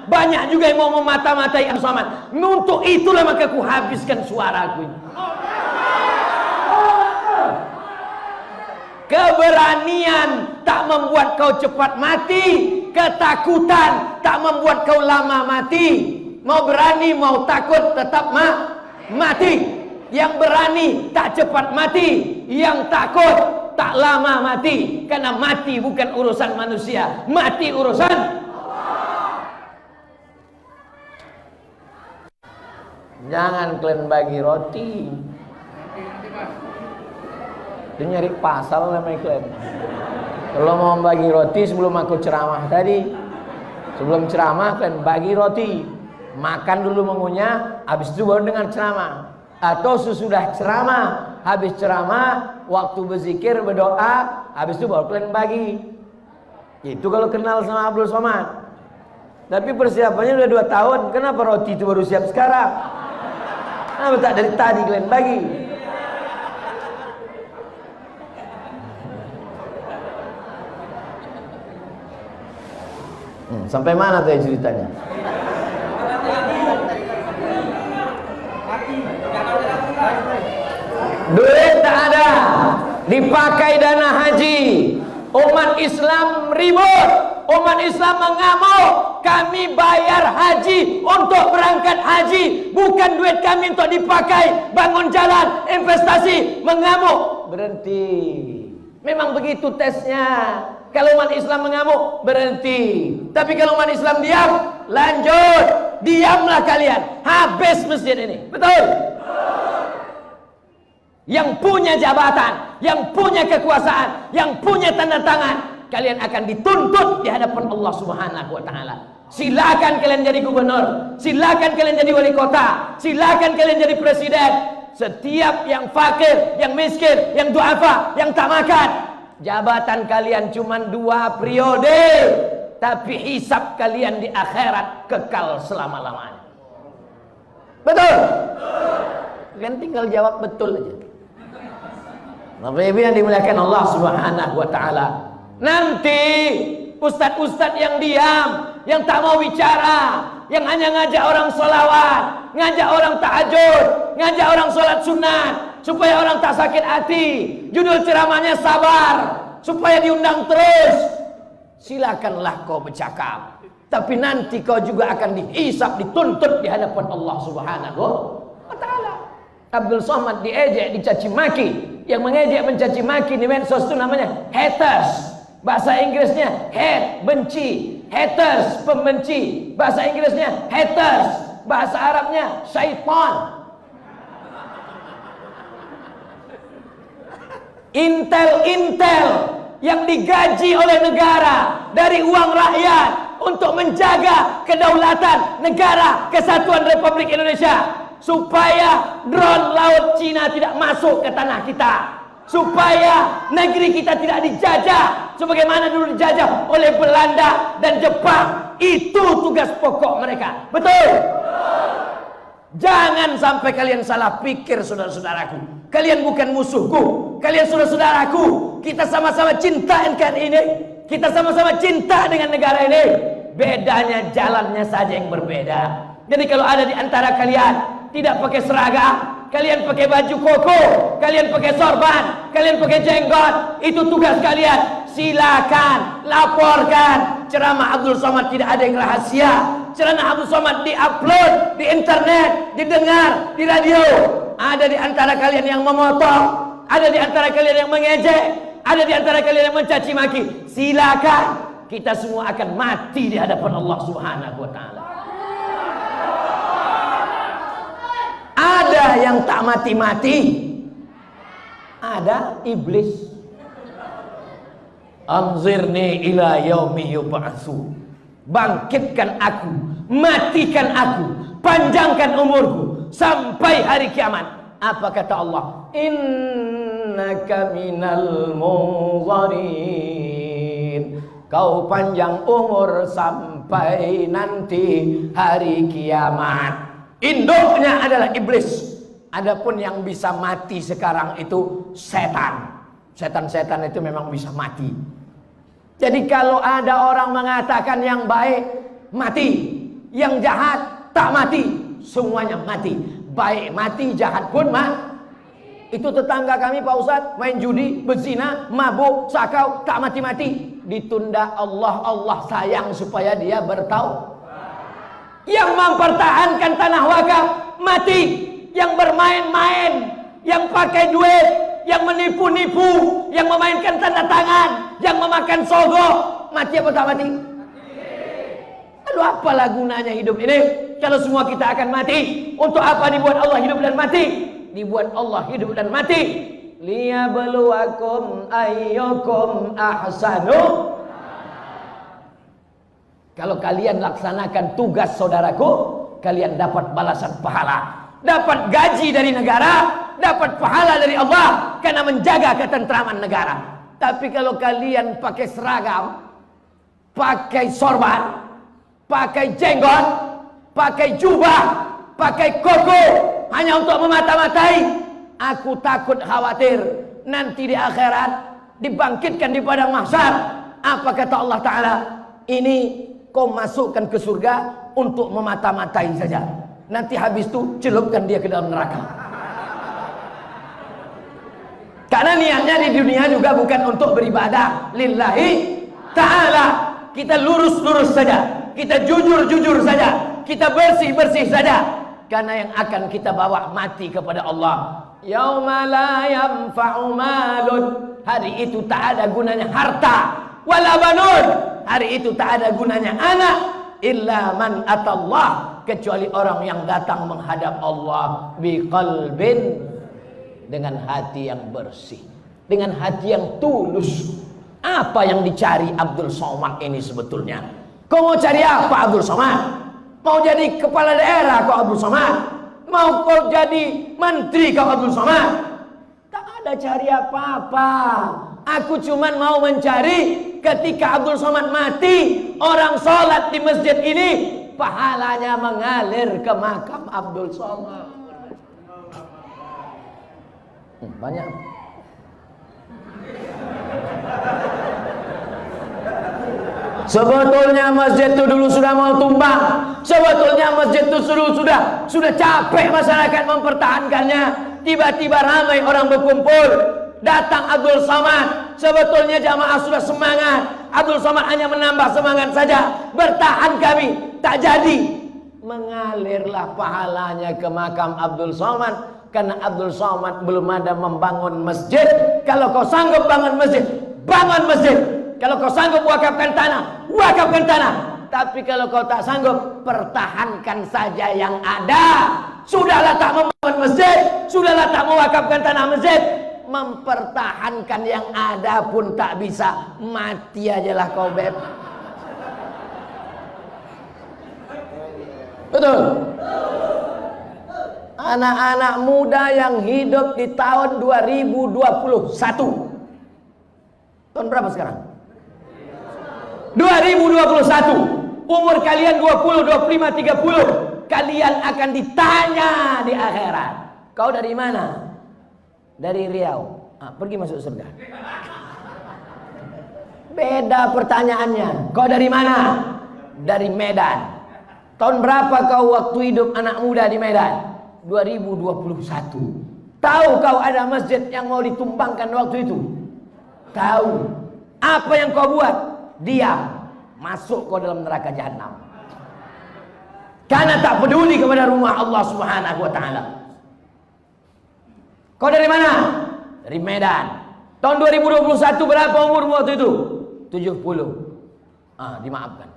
Banyak juga yang mau memata-matai Abdul Somad. Untuk itulah maka ku habiskan suaraku ini. Keberanian tak membuat kau cepat mati. Ketakutan tak membuat kau lama mati. Mau berani mau takut tetap mati. Yang berani tak cepat mati, yang takut tak lama mati. Karena mati bukan urusan manusia, mati urusan Allah. Jangan kalian bagi roti. Dia nyari pasal namanya kalian. Kalau mau bagi roti sebelum aku ceramah tadi, sebelum ceramah kalian bagi roti, makan dulu mengunyah, habis itu baru dengar ceramah. Atau sesudah ceramah, habis ceramah, waktu berzikir, berdoa, habis itu baru kalian bagi. Itu kalau kenal sama Abdul Somad. Tapi persiapannya udah 2 tahun, kenapa roti itu baru siap sekarang? Kenapa tak dari tadi kalian bagi? Sampai mana tuh ceritanya? Duit tak ada, dipakai dana haji. Umat Islam ribut, umat Islam mengamuk. Kami bayar haji untuk berangkat haji, bukan duit kami untuk dipakai bangun jalan, investasi. Mengamuk, berhenti. Memang begitu tesnya. Kalau umat Islam mengamuk, berhenti. Tapi kalau umat Islam diam, lanjut. Diamlah kalian, habis masjid ini. Betul? Yang punya jabatan, yang punya kekuasaan, yang punya tanda tangan, kalian akan dituntut di hadapan Allah Subhanahu wa taala. Silakan kalian jadi gubernur, silakan kalian jadi wali kota, silakan kalian jadi presiden. Setiap yang fakir, yang miskin, yang duafa, yang tak makan, jabatan kalian cuma 2 periode, tapi hisab kalian di akhirat kekal selama-lamanya. Betul? Kalian tinggal jawab betul aja. Bapak Ibu yang dimuliakan Allah Subhanahu wa taala. Nanti ustadz-ustadz yang diam, yang tak mau bicara, yang hanya ngajak orang sholawat, ngajak orang tahajud, ngajak orang sholat sunat, supaya orang tak sakit hati. Judul ceramahnya sabar, supaya diundang terus. Silakanlah kau bercakap, tapi nanti kau juga akan dihisab, dituntut di hadapan Allah Subhanahu wa taala. Abdul Somad diejek, dicaci maki. Yang mengejek, mencaci maki di medsos itu namanya haters. Bahasa Inggrisnya hate, benci. Haters, pembenci. Bahasa Inggrisnya haters. Bahasa Arabnya syaitan. Intel yang digaji oleh negara dari uang rakyat untuk menjaga kedaulatan negara Kesatuan Republik Indonesia, supaya drone laut Cina tidak masuk ke tanah kita, supaya negeri kita tidak dijajah sebagaimana dulu dijajah oleh Belanda dan Jepang. Itu tugas pokok mereka. Betul? Jangan sampai kalian salah pikir, saudara-saudaraku. Kalian bukan musuhku, kalian saudara-saudaraku. Kita sama-sama cinta NKRI ini, kita sama-sama cinta dengan negara ini. Bedanya jalannya saja yang berbeda. Jadi kalau ada di antara kalian tidak pakai seragam, kalian pakai baju koko, kalian pakai sorban, kalian pakai jenggot, itu tugas kalian. Silakan laporkan. Ceramah Abdul Somad tidak ada yang rahasia. Ceramah Abdul Somad diupload di internet, didengar di radio. Ada di antara kalian yang memotong, ada di antara kalian yang mengejek, ada di antara kalian yang mencaci maki. Silakan. Kita semua akan mati di hadapan Allah Subhanahu wa taala. Ada yang tak mati-mati, ada iblis. Anzirni ila yaumi yub'atsu. Bangkitkan aku, matikan aku, panjangkan umurku sampai hari kiamat. Apa kata Allah? Innaka minal munzarin. Kau panjang umur sampai nanti hari kiamat. Induknya adalah iblis. Adapun yang bisa mati sekarang itu setan. Setan-setan itu memang bisa mati. Jadi kalau ada orang mengatakan yang baik mati, yang jahat tak mati, semuanya mati. Baik mati, jahat pun Itu tetangga kami Pak Ustadz, main judi, berzina, mabuk, sakau, tak mati-mati. Ditunda Allah sayang supaya dia bertaubat. Yang mempertahankan tanah wakaf mati. Yang bermain-main, yang pakai duit, yang menipu-nipu, yang memainkan tanda tangan, yang memakan sogok, mati apa tak mati? Lalu apalah gunanya hidup ini kalau semua kita akan mati? Untuk apa dibuat Allah hidup dan mati? Dibuat Allah hidup dan mati liyabluwakum ayyukum ahsanu. Kalau kalian laksanakan tugas saudaraku, kalian dapat balasan pahala, dapat gaji dari negara, dapat pahala dari Allah karena menjaga ketentraman negara. Tapi kalau kalian pakai seragam, pakai sorban, pakai jenggot, pakai jubah, pakai koko hanya untuk memata-matai, aku takut khawatir nanti di akhirat dibangkitkan di padang mahsyar. Apa kata Allah Ta'ala? Ini kau masukkan ke surga untuk memata-matai saja. Nanti habis itu celupkan dia ke dalam neraka. Karena niatnya di dunia juga bukan untuk beribadah lillahi ta'ala. Kita lurus-lurus saja, kita jujur-jujur saja, kita bersih-bersih saja. Karena yang akan kita bawa mati kepada Allah. Yauma la yanfa'u malun, hari itu tak ada gunanya harta, wala banun, hari itu tak ada gunanya anak, illa man atallah, kecuali orang yang datang menghadap Allah biqalbin, dengan hati yang bersih, dengan hati yang tulus. Apa yang dicari Abdul Somad ini sebetulnya? Kau mau cari apa Abdul Somad? Mau jadi kepala daerah kau Abdul Somad? Mau kau jadi menteri kau Abdul Somad? Tak ada cari apa-apa. Aku cuman mau mencari ketika Abdul Somad mati, orang sholat di masjid ini pahalanya mengalir ke makam Abdul Somad. Banyak. Sebetulnya masjid itu dulu sudah mau tumbang. Sebetulnya masjid itu sudah capek masyarakat mempertahankannya. Tiba-tiba ramai orang berkumpul, datang Abdul Somad. Sebetulnya jamaah sudah semangat. Abdul Somad hanya menambah semangat saja. Bertahan kami, tak jadi. Mengalirlah pahalanya ke makam Abdul Somad. Karena Abdul Somad belum ada membangun masjid. Kalau kau sanggup bangun masjid, bangun masjid. Kalau kau sanggup wakafkan tanah, wakafkan tanah. Tapi kalau kau tak sanggup, pertahankan saja yang ada. Sudahlah tak membangun masjid, sudahlah tak mewakafkan tanah masjid, mempertahankan yang ada pun tak bisa. Mati ajalah kau beb. Betul. Anak-anak muda yang hidup di tahun 2021. Tahun berapa sekarang? 2021. Umur kalian 20, 25, 30. Kalian akan ditanya di akhirat. Kau dari mana? Dari Riau. Pergi masuk surga. Beda pertanyaannya. Kau dari mana? Dari Medan. Tahun berapa kau waktu hidup anak muda di Medan? 2021. Tahu kau ada masjid yang mau ditumbangkan waktu itu? Tahu. Apa yang kau buat? Diam. Masuk kau dalam neraka jahanam. Karena tak peduli kepada rumah Allah Subhanahu wa taala. Kau dari mana? Dari Medan. Tahun 2021 berapa umurmu waktu itu? 70. Dimaafkan.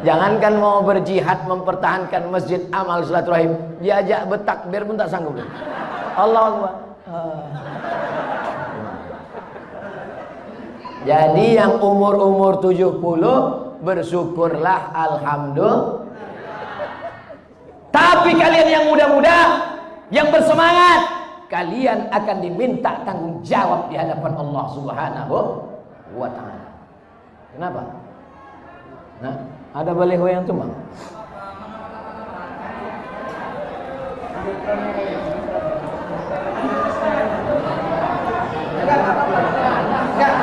Jangankan mau berjihad mempertahankan masjid amal silaturahim, diajak bertakbir pun tak sanggup. Allahu Akbar. Jadi yang umur-umur 70 bersyukurlah alhamdulillah. Tapi kalian yang muda-muda, yang bersemangat, kalian akan diminta tanggung jawab di hadapan Allah Subhanahu wa taala. Kenapa? Nah, ada baliho yang tumbang. Enggak.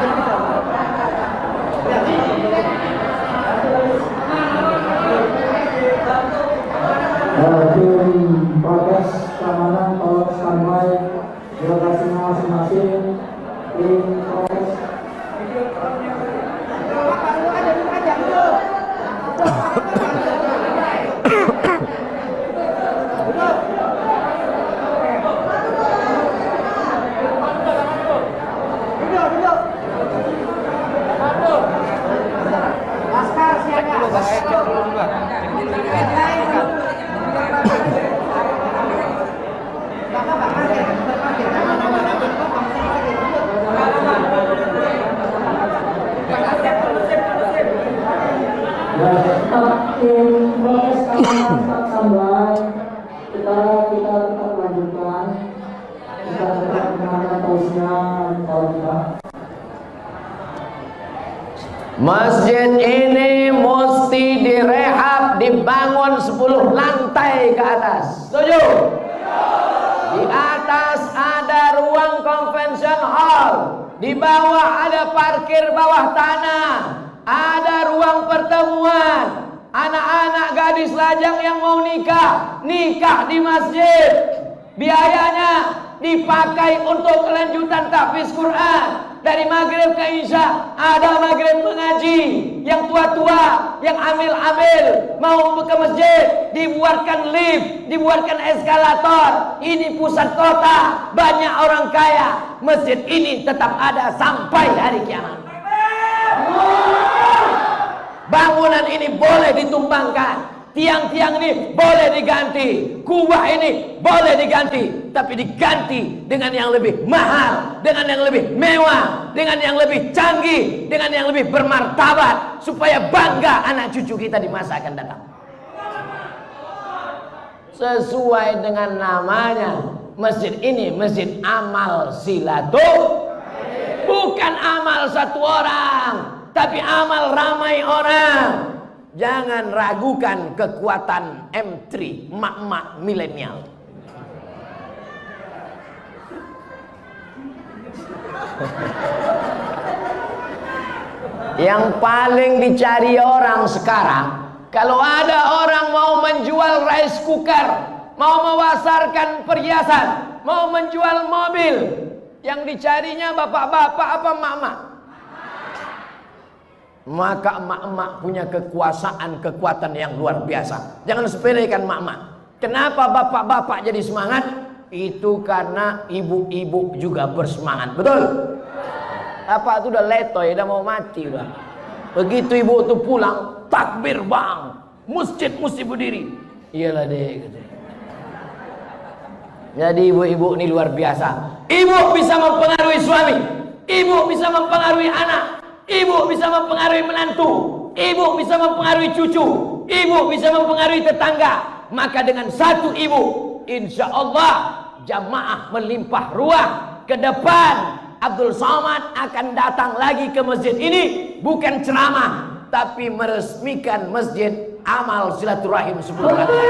proses keamanan saat sambai kita tetap lanjutkan, kita tetap mendengarkan tausiah Al-Fatihah. Masjid ini mesti direhab, dibangun 10 lantai ke atas. Setuju? Di atas ada ruang convention hall, di bawah ada parkir bawah tanah, ada ruang pertemuan. Anak-anak gadis lajang yang mau nikah di masjid. Biayanya dipakai untuk kelanjutan tahfiz Quran. Dari maghrib ke isya ada maghrib mengaji. Yang tua-tua, yang amil-amil mau ke masjid, dibuatkan lift, dibuatkan eskalator. Ini pusat kota, banyak orang kaya. Masjid ini tetap ada sampai hari kiamat. Bangunan ini boleh ditumbangkan, tiang-tiang ini boleh diganti, kubah ini boleh diganti, tapi diganti dengan yang lebih mahal, dengan yang lebih mewah, dengan yang lebih canggih, dengan yang lebih bermartabat, supaya bangga anak cucu kita di masa akan datang. Sesuai dengan namanya, masjid ini masjid amal silaturahim, bukan amal satu orang, tapi amal ramai orang. Jangan ragukan kekuatan M3, mak-mak milenial. Yang paling dicari orang sekarang, kalau ada orang mau menjual rice cooker, mau memasarkan perhiasan, mau menjual mobil, yang dicarinya bapak-bapak apa mak-mak? Maka emak-emak punya kekuatan yang luar biasa. Jangan sepelekan emak-emak. Kenapa bapak-bapak jadi semangat? Itu karena ibu-ibu juga bersemangat. Betul? Apa itu udah letoy, udah mau mati udah. Begitu ibu itu pulang, takbir bang, masjid mesti berdiri. Iyalah deh gitu. Jadi ibu-ibu ini luar biasa. Ibu bisa mempengaruhi suami, ibu bisa mempengaruhi anak, ibu bisa mempengaruhi menantu, ibu bisa mempengaruhi cucu, ibu bisa mempengaruhi tetangga. Maka dengan satu ibu, insya Allah jamaah melimpah ruah. Ke depan Abdul Somad akan datang lagi ke masjid ini, bukan ceramah, tapi meresmikan masjid amal silaturahim 10 lantai.